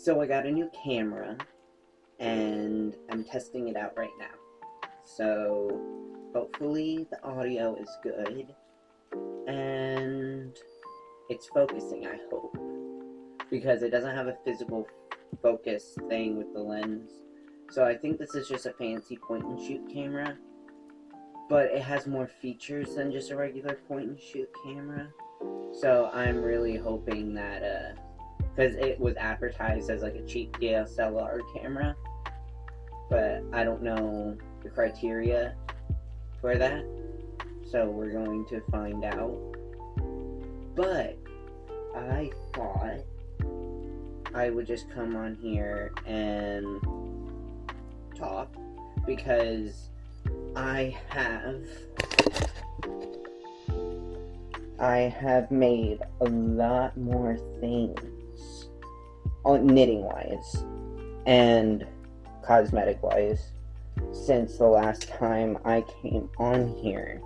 So I got a new camera and I'm testing it out right now. So hopefully the audio is good and it's focusing, I hope. Because it doesn't have a physical focus thing with the lens. So I think this is just a fancy point and shoot camera. But it has more features than just a regular point and shoot camera. So I'm really hoping that because it was advertised as like a cheap DSLR camera, but I don't know the criteria for that, so we're going to find out. But I thought I would just come on here and talk because I have made a lot more things knitting wise and cosmetic wise since the last time I came on here.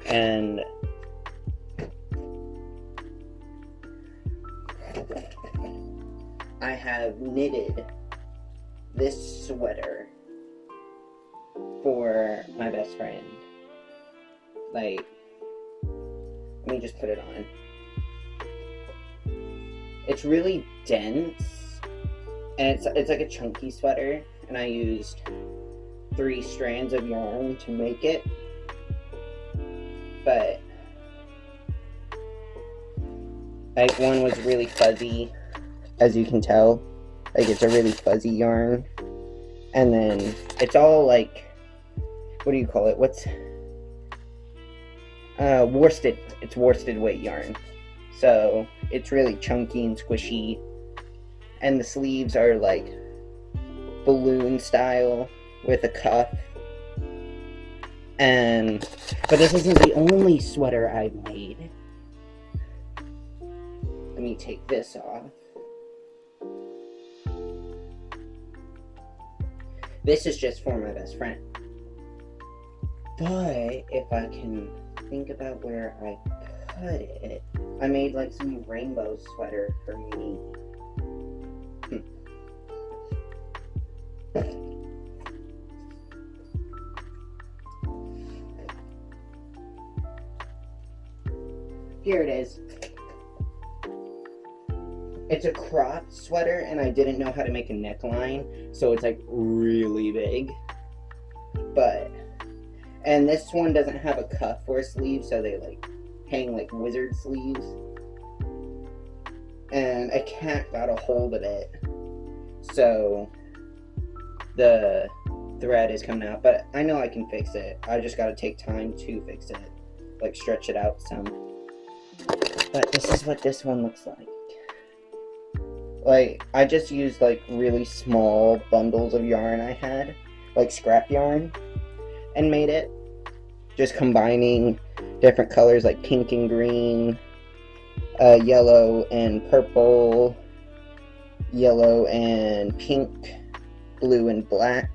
And I have knitted this sweater for my best friend. Like, let me just put it on. It's really dense, and it's like a chunky sweater, and I used 3 strands of yarn to make it, but like one was really fuzzy, as you can tell. Like, it's a really fuzzy yarn, and then it's all like, what do you call it? Worsted. It's worsted weight yarn. So it's really chunky and squishy. And the sleeves are like balloon style with a cuff. But this isn't the only sweater I've made. Let me take this off. This is just for my best friend. But if I can think about where I put it, I made like some rainbow sweater for me. Here it is. It's a cropped sweater, and I didn't know how to make a neckline, so it's like really big. And this one doesn't have a cuff or a sleeve, so they like hang like wizard sleeves. And a cat got a hold of it, so the thread is coming out. But I know I can fix it. I just gotta take time to fix it, like stretch it out some. But this is what this one looks like. Like, I just used like really small bundles of yarn I had, like scrap yarn, and made it. Just combining different colors like pink and green, yellow and purple, yellow and pink, blue and black,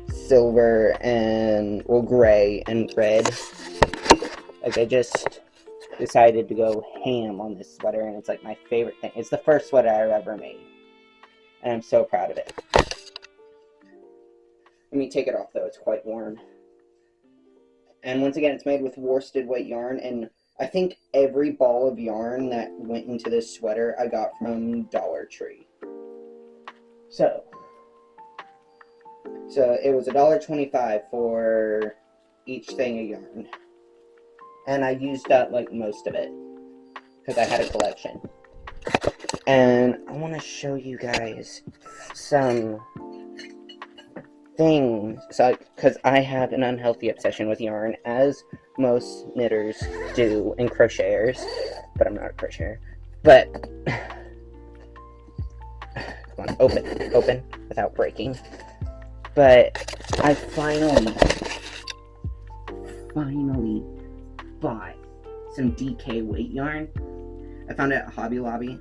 silver and, well, gray and red. Like, I just decided to go ham on this sweater, and it's like my favorite thing. It's the first sweater I've ever made, and I'm so proud of it. Let me take it off though, it's quite warm. And once again, it's made with worsted weight yarn, and I think every ball of yarn that went into this sweater I got from Dollar Tree. So it was $1.25 for each thing of yarn. And I used up like most of it because I had a collection. And I want to show you guys some things, because I have an unhealthy obsession with yarn, as most knitters do, and crocheters, but I'm not a crocheter. But come on, open without breaking. But I finally bought some DK weight yarn. I found it at Hobby Lobby.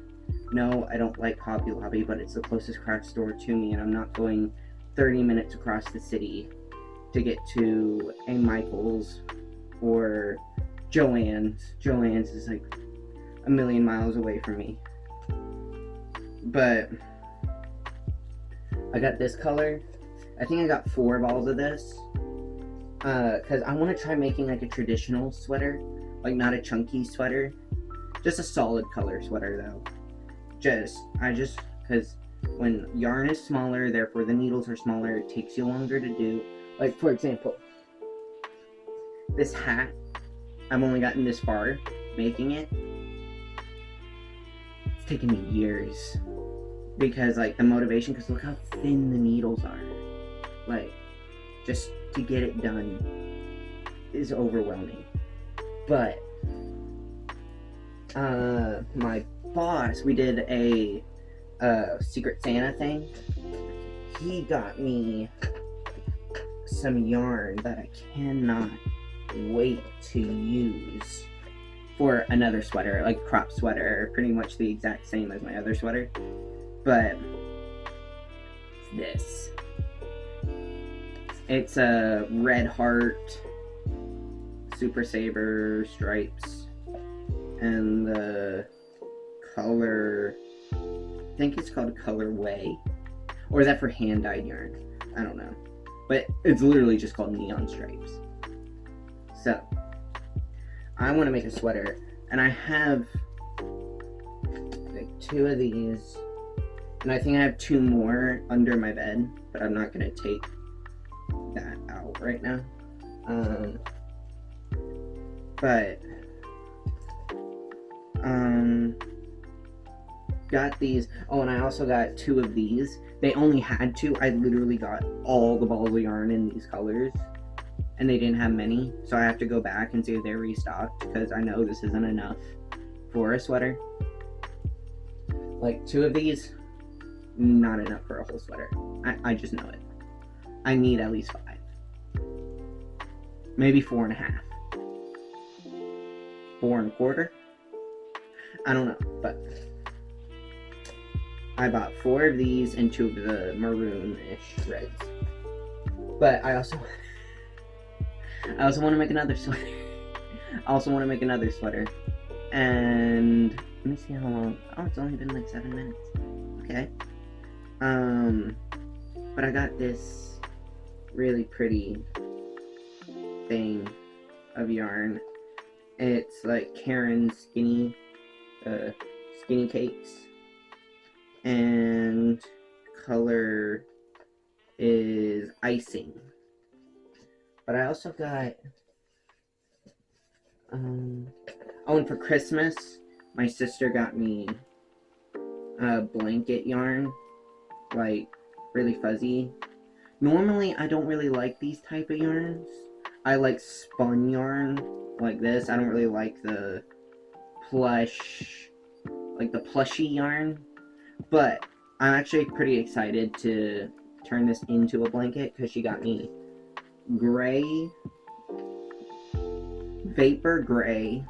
No, I don't like Hobby Lobby, but it's the closest craft store to me, and I'm not going 30 minutes across the city to get to a Michael's or Joann's. Joann's is like a million miles away from me. But I got this color. I think I got 4 balls of this. Because I want to try making like a traditional sweater. Like not a chunky sweater. Just a solid color sweater though. Because when yarn is smaller, therefore the needles are smaller, it takes you longer to do. Like for example, this hat, I've only gotten this far making it. It's taken me years. Because like the motivation, because look how thin the needles are. Like, just to get it done is overwhelming. But my boss, we did a Secret Santa thing. He got me some yarn that I cannot wait to use for another sweater, like a crop sweater, pretty much the exact same as my other sweater. But this. It's a Red Heart Super Saver stripes, and the color, I think it's called Colorway, or is that for hand-dyed yarn? I don't know, but it's literally just called Neon Stripes. So I want to make a sweater, and I have like 2 of these, and I think I have 2 more under my bed, but I'm not going to take that out right now. Got these. Oh, and I also got 2 of these. They only had 2. I literally got all the balls of yarn in these colors, and they didn't have many, so I have to go back and see if they're restocked, because I know this isn't enough for a sweater. Like 2 of these, not enough for a whole sweater. I just know it. I need at least 5. Maybe 4.5. 4.25. I don't know, but I bought 4 of these and 2 of the maroon-ish reds. But I also want to make another sweater. And let me see how long. Oh, it's only been like 7 minutes. Okay. But I got this really pretty thing of yarn. It's like Karen's skinny cakes, and color is icing. But I also got oh, and for Christmas my sister got me blanket yarn, like really fuzzy. Normally I don't really like these type of yarns. I like spun yarn like this. I don't really like the plush, like the plushy yarn. But I'm actually pretty excited to turn this into a blanket, because she got me gray, vapor gray,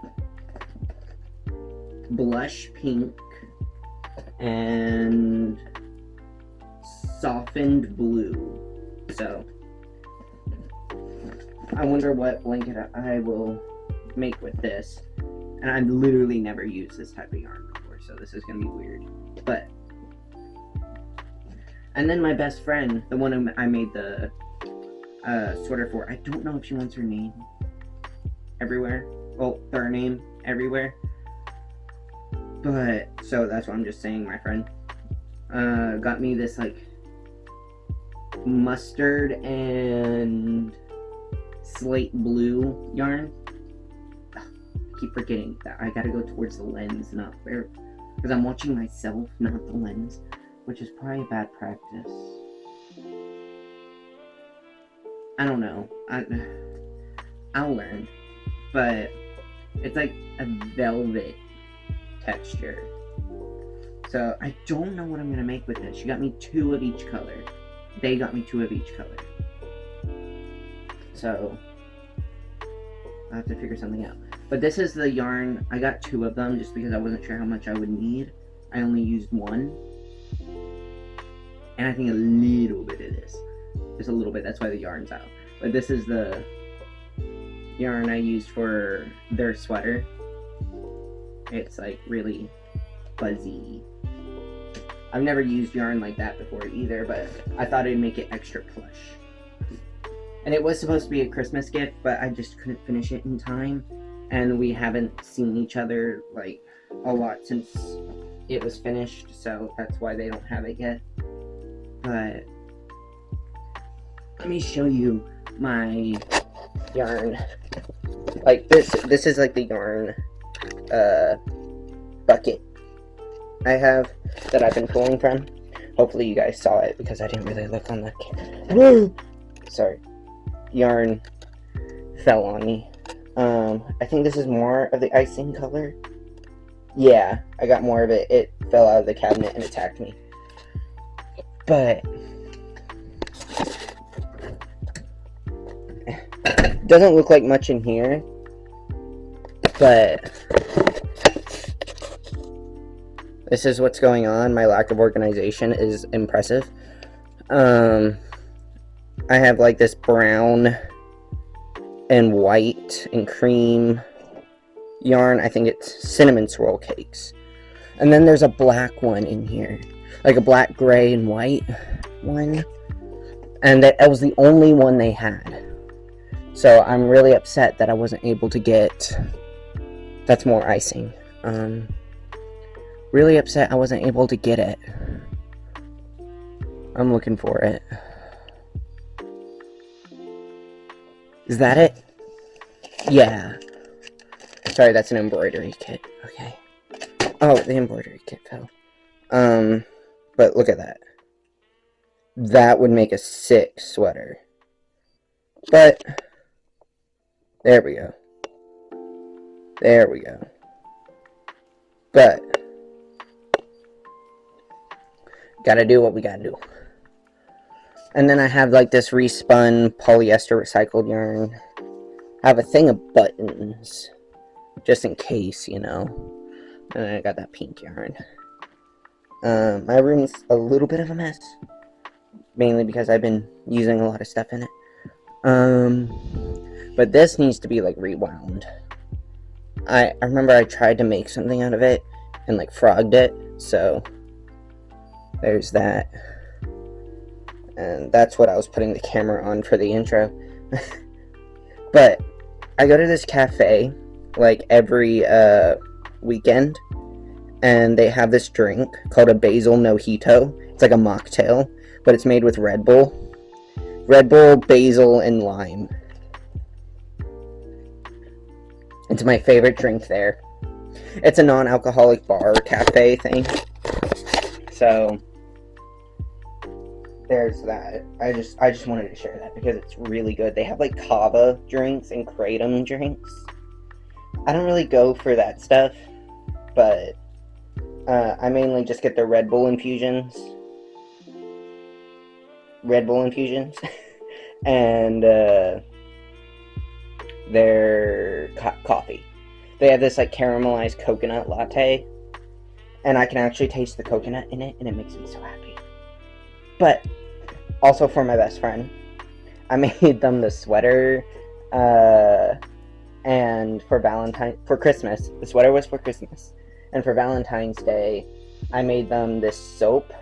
blush pink, and softened blue. So I wonder what blanket I will make with this. And I've literally never used this type of yarn before, so this is gonna be weird. But and then my best friend, the one I made the sweater for, I don't know if she wants her name everywhere. Well, her name everywhere. But so that's what I'm just saying. My friend got me this like mustard and slate blue yarn. I keep forgetting that I gotta go towards the lens, not where, because I'm watching myself, not the lens, which is probably a bad practice. I don't know. I'll learn. But it's like a velvet texture. So I don't know what I'm gonna make with this. She got me 2 of each color. They got me 2 of each color. So I have to figure something out. But this is the yarn. I got 2 of them just because I wasn't sure how much I would need. I only used 1. And I think a little bit of this. Just a little bit, that's why the yarn's out. But this is the yarn I used for their sweater. It's like really fuzzy. I've never used yarn like that before either, but I thought it'd make it extra plush. And it was supposed to be a Christmas gift, but I just couldn't finish it in time. And we haven't seen each other, like, a lot since it was finished, so that's why they don't have it yet. But let me show you my yarn. Like, this is like the yarn bucket I have that I've been pulling from. Hopefully you guys saw it because I didn't really look on the camera. Sorry. Yarn fell on me. I think this is more of the icing color. Yeah, I got more of it. It fell out of the cabinet and attacked me. But doesn't look like much in here. But this is what's going on. My lack of organization is impressive. I have like this brown and white and cream yarn. I think it's cinnamon swirl cakes. And then there's a black one in here. Like a black, gray, and white one. And that was the only one they had. So I'm really upset that I wasn't able to get... That's more icing. Really upset I wasn't able to get it. I'm looking for it. Is that it? Yeah. Sorry, that's an embroidery kit. Okay. Oh, the embroidery kit fell. But look at that. That would make a sick sweater. But there we go. There we go. But gotta do what we gotta do. And then I have like this respun polyester recycled yarn. I have a thing of buttons, just in case, you know. And I got that pink yarn. My room's a little bit of a mess, mainly because I've been using a lot of stuff in it. But this needs to be like rewound. I remember I tried to make something out of it and like frogged it, so there's that. And that's what I was putting the camera on for the intro. But I go to this cafe like every weekend, and they have this drink called a basil mojito. It's like a mocktail, but it's made with Red Bull, basil, and lime. It's my favorite drink there. It's a non-alcoholic bar cafe thing. So there's that. I just wanted to share that because it's really good. They have like kava drinks and kratom drinks. I don't really go for that stuff, but I mainly just get the Red Bull infusions. And their coffee. They have this like caramelized coconut latte, and I can actually taste the coconut in it, and it makes me so happy. But also for my best friend, I made them the sweater, and for Christmas, the sweater was for Christmas, and for Valentine's Day, I made them this soap.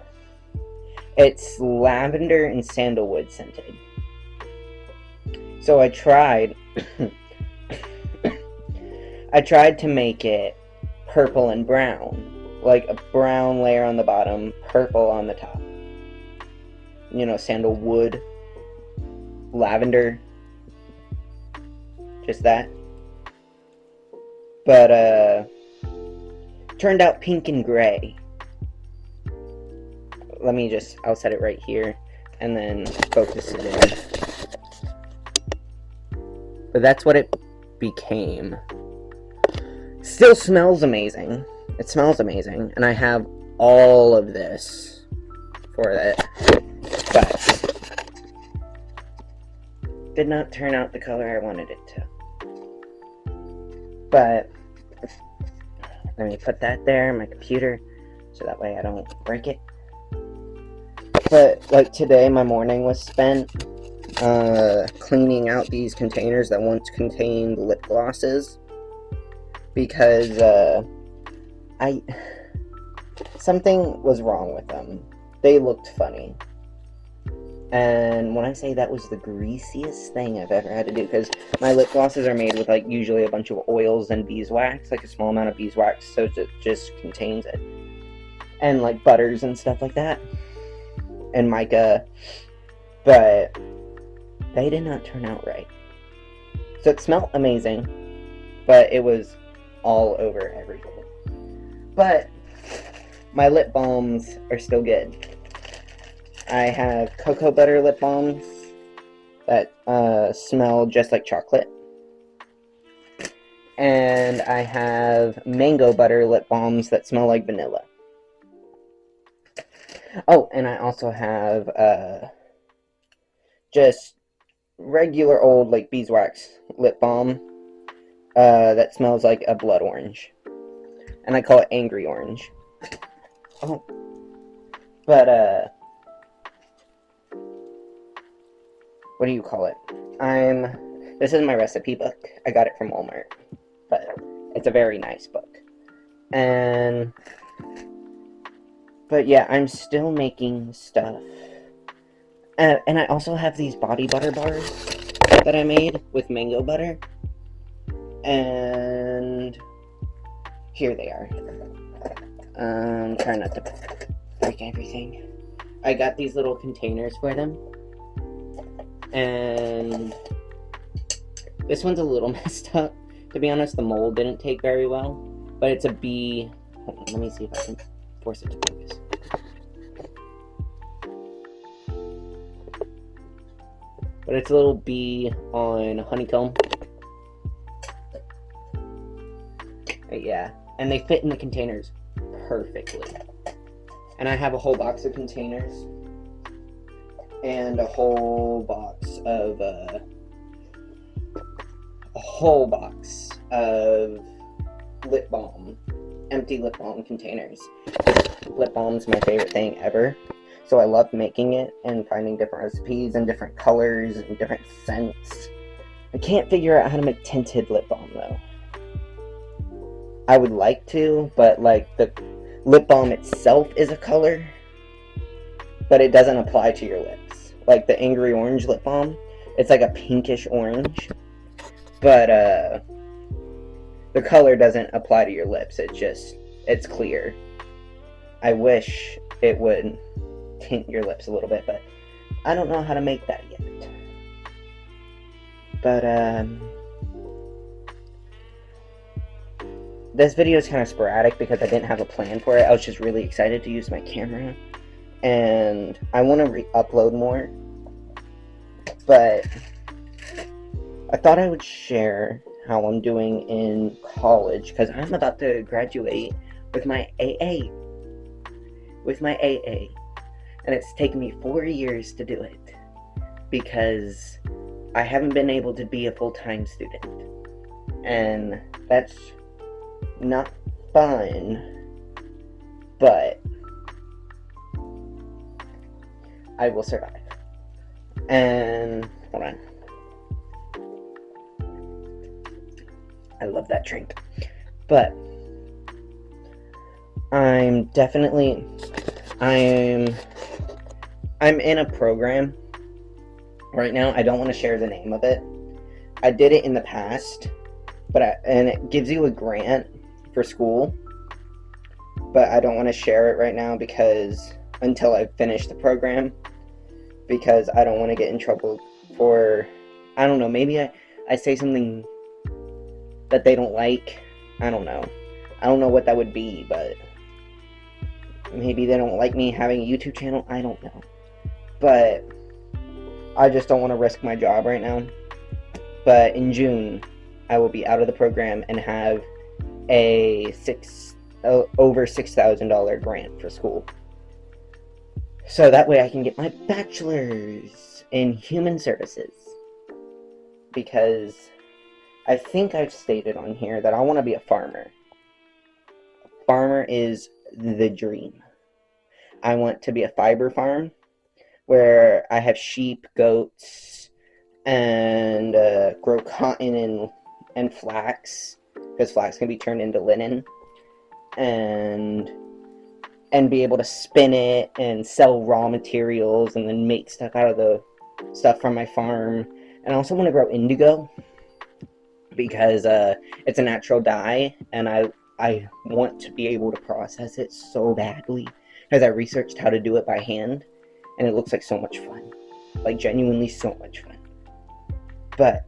It's lavender and sandalwood scented. So I tried to make it purple and brown, like a brown layer on the bottom, purple on the top. You know, sandalwood, lavender, just that. But turned out pink and gray. I'll set it right here and then focus it in. But that's what it became. Still smells amazing. It smells amazing. And I have all of this for it. But did not turn out the color I wanted it to. But let me put that there on my computer so that way I don't break it. But like today, my morning was spent cleaning out these containers that once contained lip glosses, because something was wrong with them. They looked funny. And when I say that was the greasiest thing I've ever had to do, because my lip glosses are made with, like, usually a bunch of oils and beeswax, like a small amount of beeswax, so it just contains it. And, like, butters and stuff like that. And mica. But they did not turn out right. So it smelled amazing, but it was all over everything. But my lip balms are still good. I have cocoa butter lip balms that smell just like chocolate. And I have mango butter lip balms that smell like vanilla. Oh, and I also have just regular old, like, beeswax lip balm that smells like a blood orange. And I call it angry orange. Oh. But, what do you call it? This is my recipe book. I got it from Walmart. But it's a very nice book. But yeah, I'm still making stuff. And I also have these body butter bars that I made with mango butter. And here they are. Try not to break everything. I got these little containers for them. And this one's a little messed up. To be honest, the mold didn't take very well. But it's a bee. Hold on, let me see if I can force it to focus. But it's a little bee on honeycomb. But yeah, and they fit in the containers perfectly. And I have a whole box of containers. And a whole box of lip balm, empty lip balm containers. Lip balm's my favorite thing ever, so I love making it and finding different recipes and different colors and different scents. I can't figure out how to make tinted lip balm though. I would like to, but like the lip balm itself is a color, but it doesn't apply to your lips. Like the Angry Orange lip balm, it's like a pinkish orange, but the color doesn't apply to your lips. It's clear. I wish it would tint your lips a little bit, but I don't know how to make that yet. But this video is kind of sporadic because I didn't have a plan for it. I was just really excited to use my camera, and I want to re-upload more, but I thought I would share how I'm doing in college, because I'm about to graduate with my AA. And it's taken me 4 years to do it, because I haven't been able to be a full-time student, and that's not fun, but I will survive. And hold on, I love that drink. But I'm in a program right now. I don't want to share the name of it. I did it in the past, and it gives you a grant for school, but I don't want to share it right now until I finish the program, because I don't want to get in trouble for, I don't know, maybe I say something that they don't like. I don't know what that would be, but maybe they don't like me having a YouTube channel. I don't know, but I just don't want to risk my job right now. But in June, I will be out of the program and have a over $6,000 grant for school. So that way I can get my bachelor's in human services. Because I think I've stated on here that I want to be a farmer. Farmer is the dream. I want to be a fiber farm where I have sheep, goats, and grow cotton and flax, because flax can be turned into linen, and and be able to spin it and sell raw materials and then make stuff out of the stuff from my farm. And I also want to grow indigo because it's a natural dye, and I want to be able to process it so badly because I researched how to do it by hand, and it looks like so much fun, like genuinely so much fun. But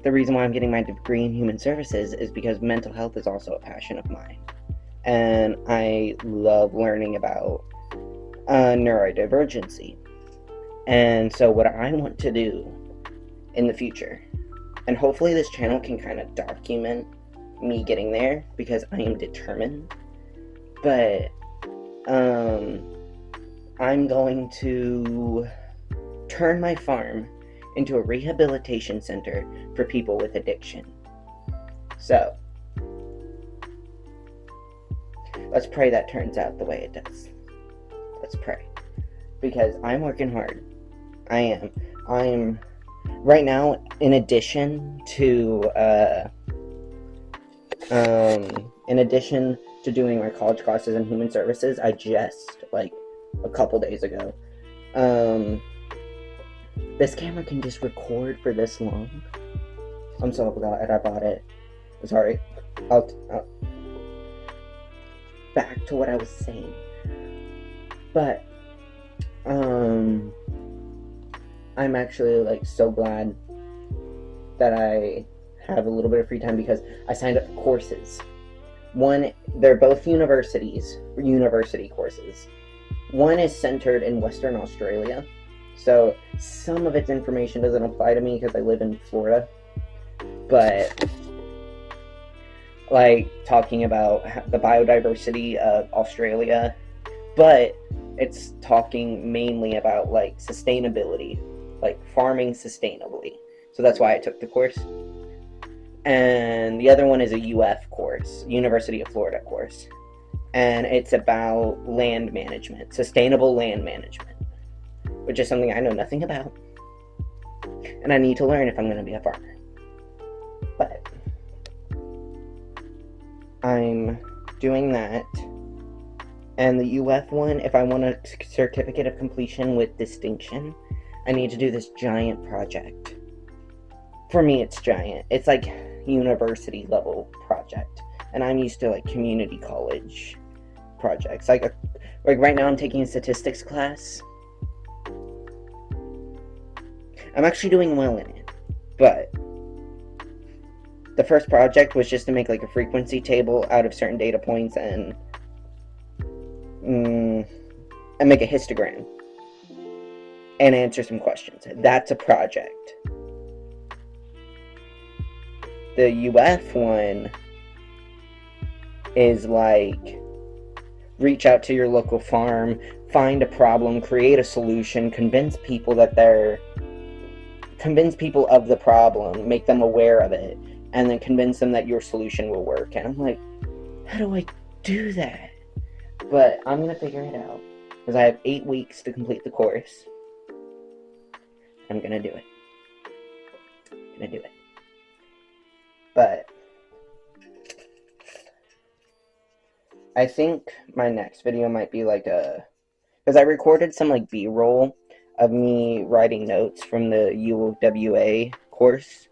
the reason why I'm getting my degree in human services is because mental health is also a passion of mine, and I love learning about neurodivergency. And so what I want to do in the future, and hopefully this channel can kind of document me getting there because I am determined, but I'm going to turn my farm into a rehabilitation center for people with addiction. So let's pray that turns out the way it does. Let's pray, because I'm working hard. I am right now, in addition to doing my college classes in human services, I just, like, a couple days ago, this camera can just record for this long. I'm so glad I bought it. Sorry. I'll back to what I was saying. But, I'm actually, like, so glad that I have a little bit of free time because I signed up for courses. One, they're both university courses. One is centered in Western Australia, so some of its information doesn't apply to me because I live in Florida. But, like, talking about the biodiversity of Australia, but it's talking mainly about, like, sustainability, like farming sustainably. So that's why I took the course. And the other one is a UF course, University of Florida course. And it's about land management, sustainable land management, which is something I know nothing about. And I need to learn if I'm going to be a farmer. But I'm doing that. And the UF one, if I want a certificate of completion with distinction, I need to do this giant project. For me, it's giant. It's like university level project. And I'm used to, like, community college projects. Like right now I'm taking a statistics class. I'm actually doing well in it. But the first project was just to make, like, a frequency table out of certain data points and make a histogram and answer some questions. That's a project. The UF one is like, reach out to your local farm, find a problem, create a solution, convince people of the problem, make them aware of it, and then convince them that your solution will work. And I'm like, how do I do that? But I'm gonna figure it out, because I have 8 weeks to complete the course. I'm gonna do it. But I think my next video might be like because I recorded some, like, B-roll of me writing notes from the UWA course,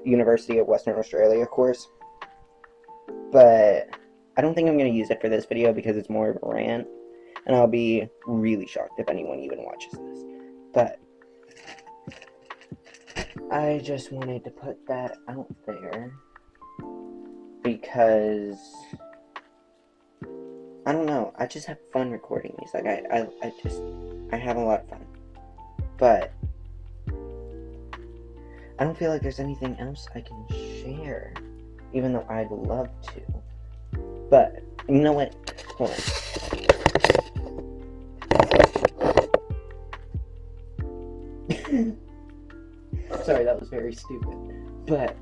University of Western Australia course. But I don't think I'm going to use it for this video because it's more of a rant, and I'll be really shocked if anyone even watches this. But I just wanted to put that out there because I don't know, I just have fun recording these. Like, I have a lot of fun. But I don't feel like there's anything else I can share, even though I'd love to. But you know what? Hold on. Sorry, that was very stupid. But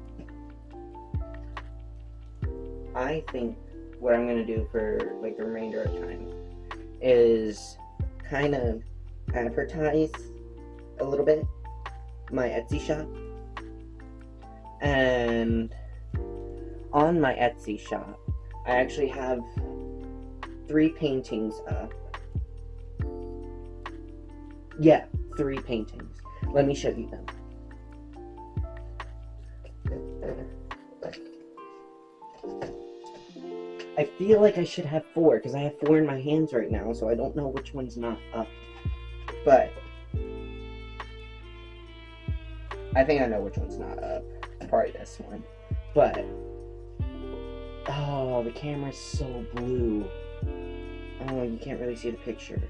I think what I'm gonna do for, like, the remainder of time is kind of advertise a little bit my Etsy shop. And on my Etsy shop, I actually have 3 paintings up. Yeah, 3 paintings. Let me show you them. I feel like I should have 4, because I have 4 in my hands right now, so I don't know which one's not up. But I think I know which one's not up. Probably this one. But oh, the camera's so blue. Oh, you can't really see the picture.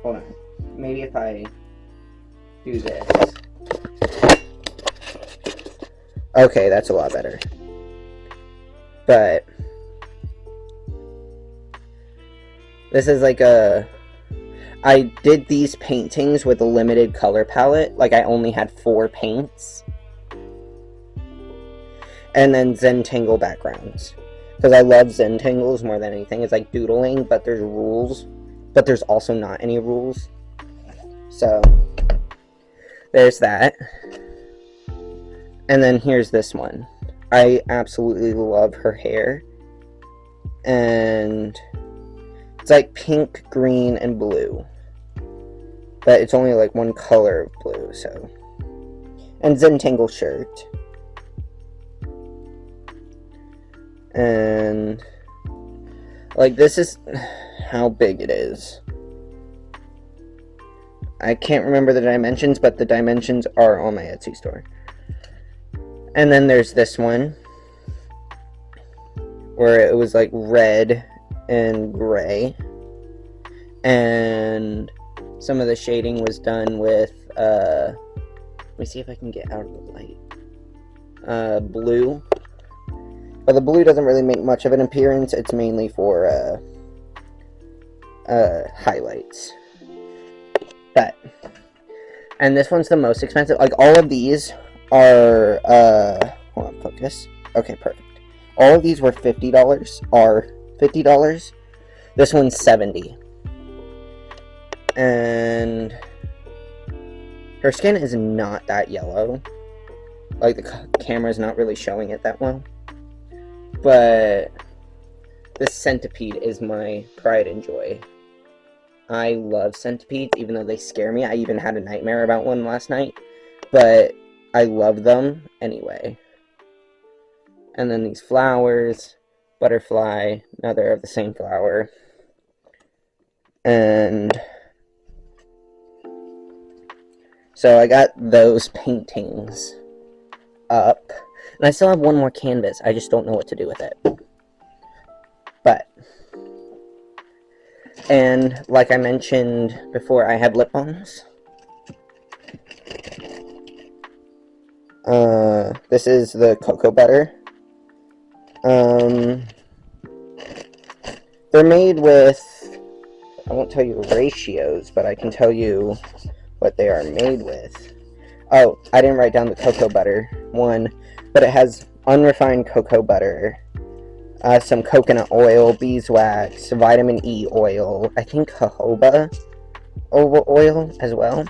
Hold on. Maybe if I do this. Okay, that's a lot better. But this is like I did these paintings with a limited color palette. Like, I only had 4 paints. And then Zentangle backgrounds. Because I love Zentangles more than anything. It's like doodling, but there's rules. But there's also not any rules. So, there's that. And then here's this one. I absolutely love her hair. And it's like pink, green, and blue. But it's only like one color of blue, so. And Zentangle shirt. And like, this is how big it is. I can't remember the dimensions, but the dimensions are on my Etsy store. And then there's this one, where it was like red and gray, and some of the shading was done with let me see if I can get out of the light. Blue. But the blue doesn't really make much of an appearance. It's mainly for highlights. But, and this one's the most expensive. Like, all of these are hold on, focus. Okay, perfect. All of these were $50. This one's $70. And her skin is not that yellow. Like, the camera's not really showing it that well. But this centipede is my pride and joy. I love centipedes, even though they scare me. I even had a nightmare about one last night. But I love them anyway. And then these flowers. Butterfly. Another of the same flower. And so I got those paintings up. And I still have one more canvas. I just don't know what to do with it. But, and like I mentioned before, I have lip balms. This is the cocoa butter. They're made with, I won't tell you the ratios, but I can tell you what they are made with. Oh, I didn't write down the cocoa butter one. But it has unrefined cocoa butter, some coconut oil, beeswax, vitamin E oil, I think jojoba oil as well.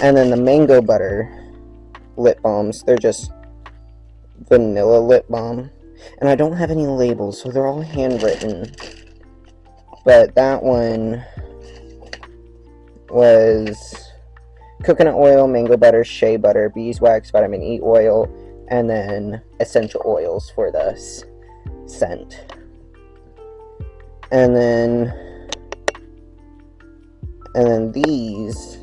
And then the mango butter lip balms, they're just vanilla lip balm. And I don't have any labels, so they're all handwritten. But that one was coconut oil, mango butter, shea butter, beeswax, vitamin E oil, and then essential oils for the scent. And then these,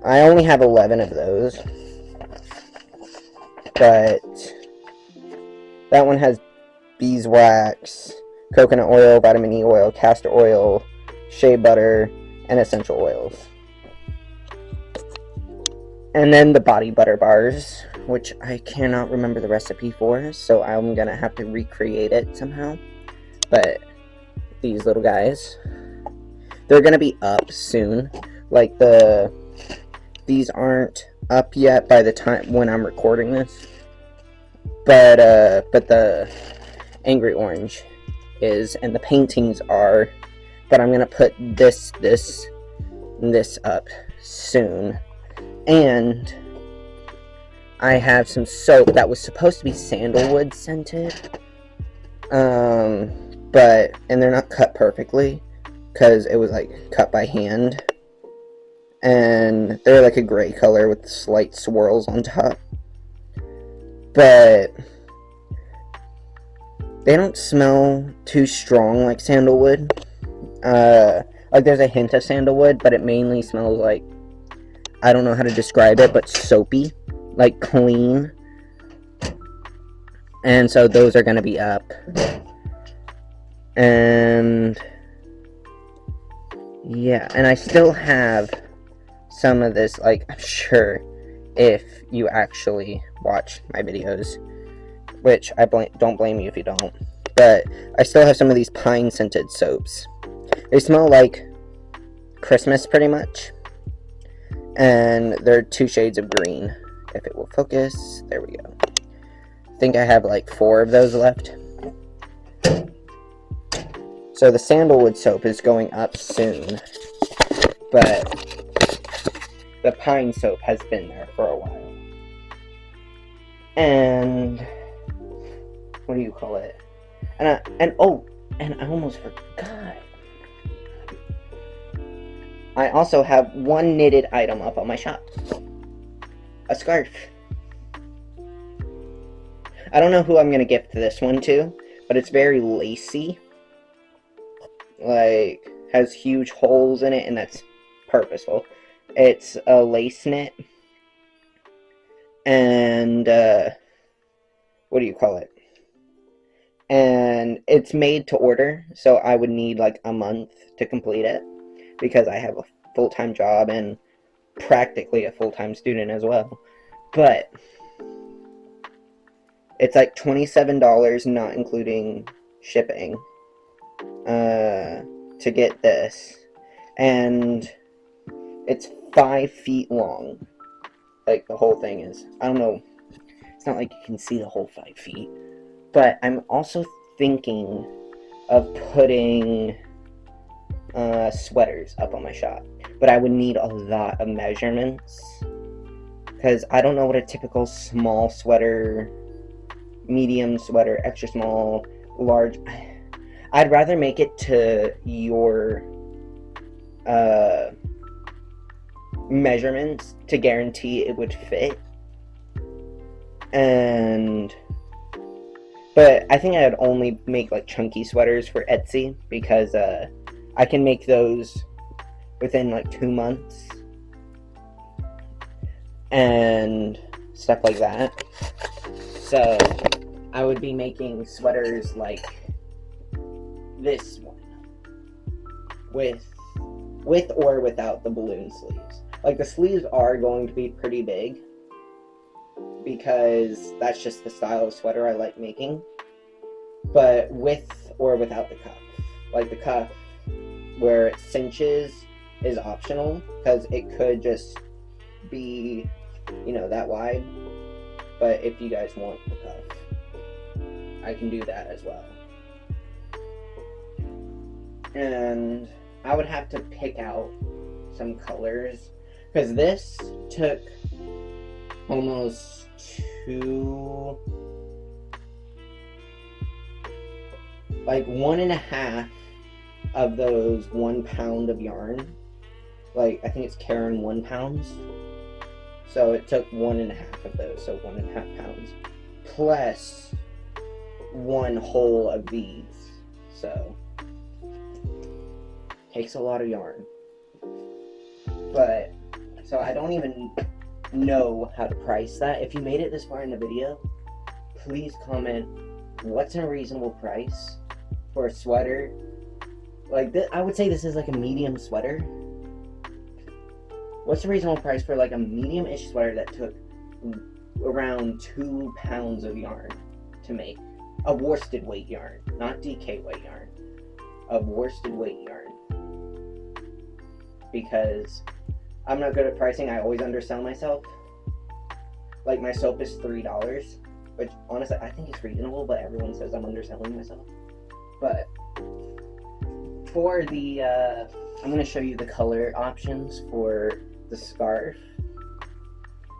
I only have 11 of those, but that one has beeswax, coconut oil, vitamin E oil, castor oil, shea butter, and essential oils. And then the body butter bars, which I cannot remember the recipe for, so I'm gonna have to recreate it somehow. But these little guys, they're gonna be up soon. Like, these aren't up yet by the time when I'm recording this. But the Angry Orange is, and the paintings are. But I'm gonna put this up soon. And I have some soap that was supposed to be sandalwood scented, but and they're not cut perfectly, because it was, like, cut by hand. And they're, like, a gray color with slight swirls on top. But they don't smell too strong like sandalwood. Like, there's a hint of sandalwood, but it mainly smells like, I don't know how to describe it, but soapy, like clean. And so those are going to be up. And yeah, and I still have some of this, like, I'm sure if you actually watch my videos, which I don't blame you if you don't, but I still have some of these pine scented soaps. They smell like Christmas pretty much, and they're 2 shades of green. If it will focus, there we go. I think I have like 4 of those left. So the sandalwood soap is going up soon, but the pine soap has been there for a while. And what do you call it? And I almost forgot. I also have one knitted item up on my shop. A scarf. I don't know who I'm gonna gift this one to, but it's very lacy. Like, has huge holes in it, and that's purposeful. It's a lace knit. And, what do you call it? And it's made to order, so I would need like a month to complete it, because I have a full-time job and practically a full-time student as well. But it's like $27, not including shipping, to get this. And it's 5 feet long. Like, the whole thing is. I don't know. It's not like you can see the whole 5 feet. But I'm also thinking of putting sweaters up on my shop. But I would need a lot of measurements, because I don't know what a typical small sweater, medium sweater, extra small, large... I'd rather make it to your measurements to guarantee it would fit. But I think I'd only make like chunky sweaters for Etsy, because I can make those within like 2 months and stuff like that. So I would be making sweaters like this one, with or without the balloon sleeves. Like, the sleeves are going to be pretty big, because that's just the style of sweater I like making. But with or without the cuff. Like, the cuff where it cinches is optional, because it could just be, you know, that wide. But if you guys want the cuff, I can do that as well. And I would have to pick out some colors, because this took almost 1.5 of those 1 pound of yarn. Like, I think it's Caron 1 pounds. So it took 1.5 of those, so 1.5 pounds. Plus 1 whole of these. So takes a lot of yarn. But, so I don't even know how to price that. If you made it this far in the video, please comment what's a reasonable price for a sweater. Like, I would say this is like a medium sweater. What's a reasonable price for like a medium-ish sweater that took around 2 pounds of yarn to make? Of worsted weight yarn, not DK weight yarn. Of worsted weight yarn. Because I'm not good at pricing, I always undersell myself. Like, my soap is $3, which honestly I think it's reasonable, but everyone says I'm underselling myself. But for the I'm going to show you the color options for the scarf,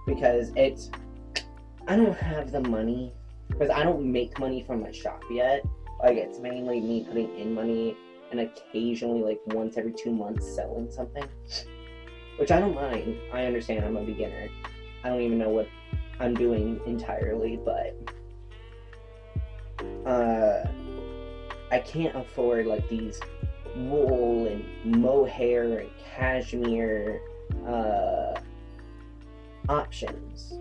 because I don't have the money, because I don't make money from my shop yet. Like, it's mainly me putting in money and occasionally, like, once every 2 months selling something. Which I don't mind. I understand I'm a beginner. I don't even know what I'm doing entirely, but I can't afford, like, these wool and mohair and cashmere options.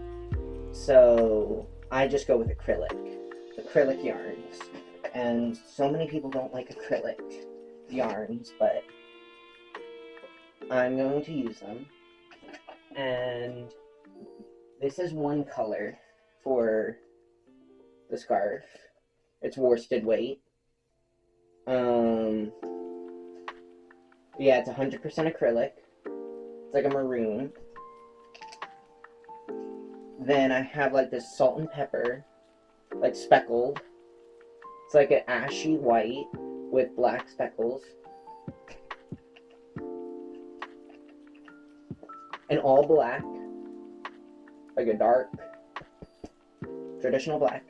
So I just go with acrylic yarns. And so many people don't like acrylic yarns, but I'm going to use them. And this is one color for the scarf. It's worsted weight. Yeah, it's 100% acrylic. It's like a maroon. Then I have like this salt and pepper, like speckled. It's like an ashy white with black speckles. And all black. Like a dark, traditional black.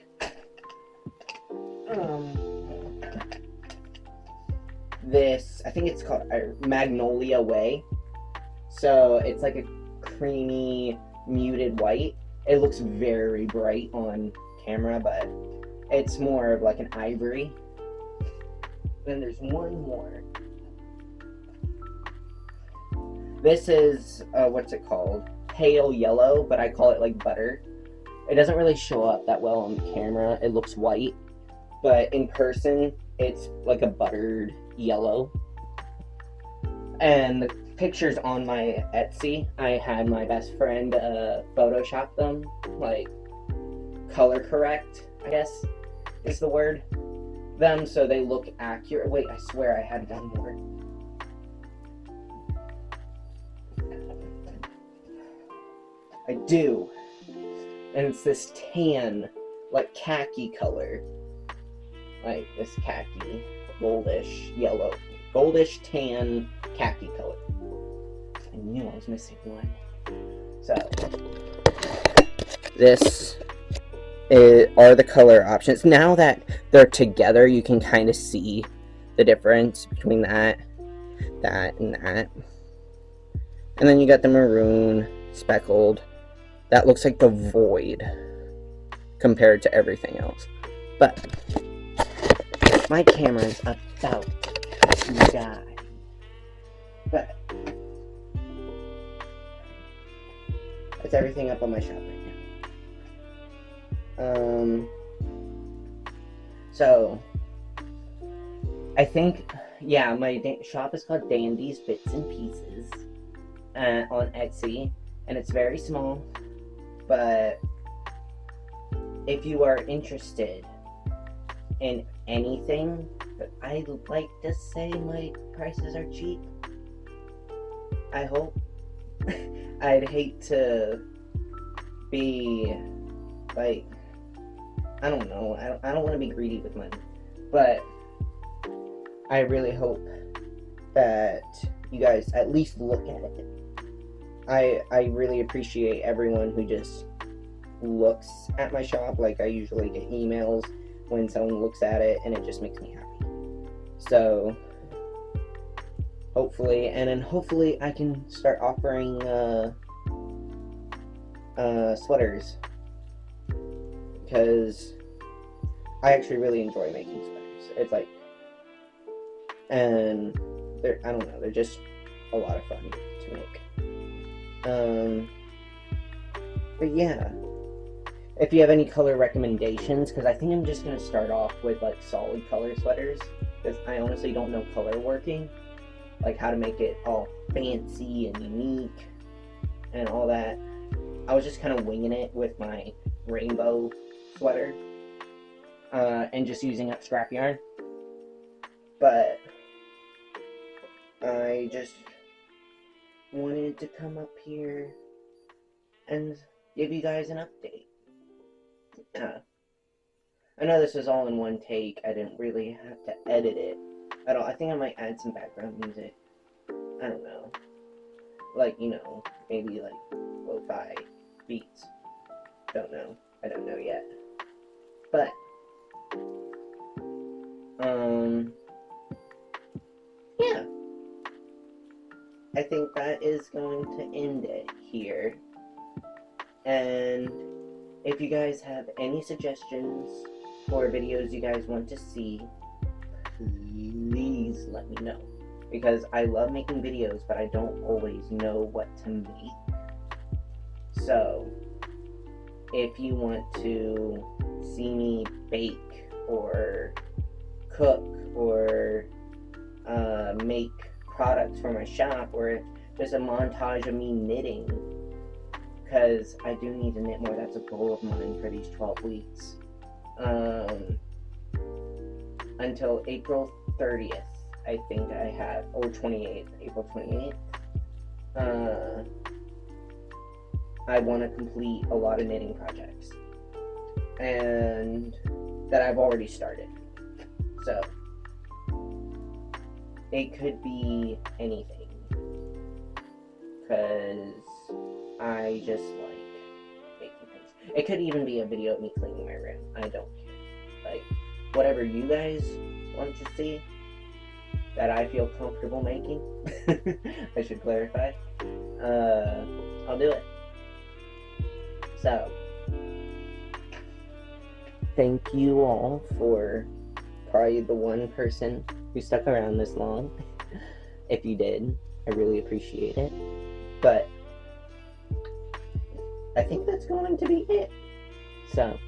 This, I think it's called Magnolia Way. So it's like a creamy, muted white. It looks very bright on camera, but it's more of like an ivory. Then there's one more. This is, what's it called? Pale yellow, but I call it like butter. It doesn't really show up that well on camera. It looks white, but in person, it's like a buttered yellow. And the pictures on my Etsy, I had my best friend Photoshop them, like color correct, I guess is the word, them so they look accurate. Wait, I swear I had one more. I do. And it's this tan, like khaki color. Like this khaki, goldish yellow, goldish tan khaki color. I knew I was missing one. So, this are the color options. Now that they're together, you can kind of see the difference between that, and that. And then you got the maroon, speckled. That looks like the void compared to everything else. But my camera is about to die. But that's everything up on my shop right now. So I think, yeah, my shop is called Dandy's Bits and Pieces on Etsy, and it's very small. But if you are interested in anything, but I'd like to say my prices are cheap. I hope. I'd hate to be like, I don't know. I don't want to be greedy with money, but I really hope that you guys at least look at it. I really appreciate everyone who just looks at my shop. Like, I usually get emails when someone looks at it, and it just makes me happy. So, hopefully I can start offering sweaters, because I actually really enjoy making sweaters. It's like, and I don't know, they're just a lot of fun to make. But yeah, if you have any color recommendations, because I think I'm just going to start off with like solid color sweaters, because I honestly don't know color working, like how to make it all fancy and unique and all that. I was just kind of winging it with my rainbow sweater and just using up scrap yarn, but I just wanted to come up here and give you guys an update. I know this was all in one take. I didn't really have to edit it at all. I think I might add some background music. I don't know. Like, you know, maybe like lo-fi beats. Don't know. I don't know yet. But Yeah. I think that is going to end it here. And if you guys have any suggestions or videos you guys want to see, please let me know. Because I love making videos, but I don't always know what to make. So, if you want to see me bake or cook or make products for my shop, or just a montage of me knitting, because I do need to knit more. That's a goal of mine for these 12 weeks. Until April 30th, I think I have, or 28th, April 28th. I want to complete a lot of knitting projects, and that I've already started. So, it could be anything, because I just like making things. It could even be a video of me cleaning my room. I don't care. Like, whatever you guys want to see that I feel comfortable making, I should clarify, I'll do it. So, thank you all for probably the one person who stuck around this long. If you did, I really appreciate it. But I think that's going to be it. So,